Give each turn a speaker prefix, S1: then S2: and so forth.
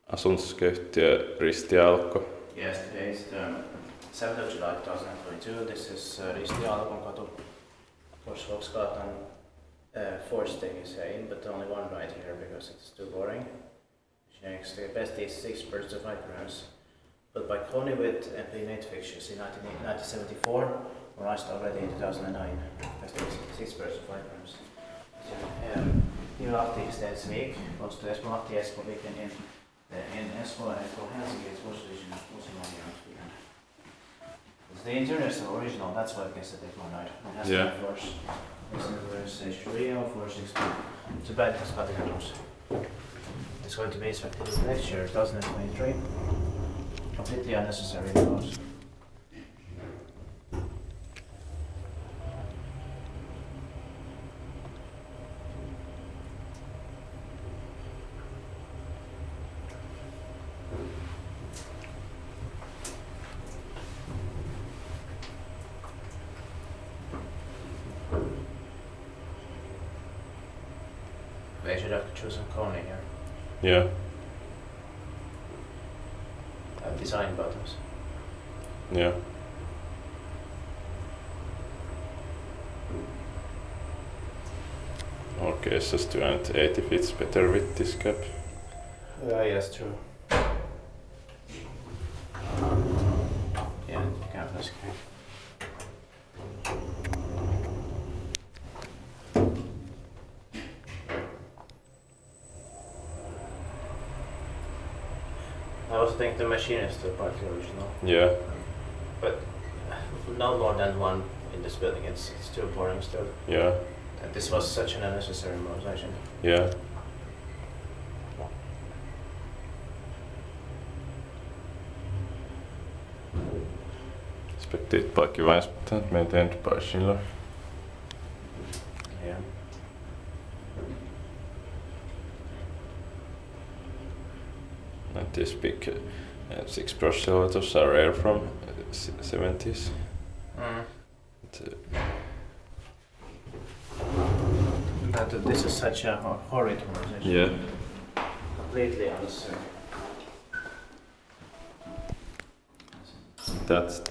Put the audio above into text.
S1: Asuntosyköyhtiö Ristiaallokonkatu.
S2: Yes, today is the 7th of July 2022. This is Ristiaallokonkatu. Forslogsgatan. Four stays in, but only one right here because it's too boring. The best is 6 birds of 5 grams. But by Kone with MP8 fixtures in 1974, revised already in 2009. Best is 6 birds of 5 grams. Kivenlahti is this week, close to Espoo, Espoo weekend in Espoo and Espoo Helsinki. It's was region of Finland. The interior is original, that's why I guess that they've gone out. It has to be floors. Stage 3 or 462. Too bad it's got the windows. It's going to be inspected next year, 2023. Completely unnecessary windows. They should have to choose a Kone here.
S1: Yeah.
S2: Design buttons.
S1: Yeah. Okay, it's just 280 fits better with this cap.
S2: Yes, true. Yeah, canvas. I also think the machine is still partly original.
S1: Yeah.
S2: But no more than one in this building. It's too boring still.
S1: Yeah.
S2: And this was such an unnecessary modernization.
S1: Yeah. Inspected by Kivenlahti and maintained by Finland.
S2: Yeah.
S1: And these big 6-brush elevators are rare from 70s.
S2: But this is such a horrid modernization.
S1: Yeah.
S2: Completely unnecessary.
S1: That's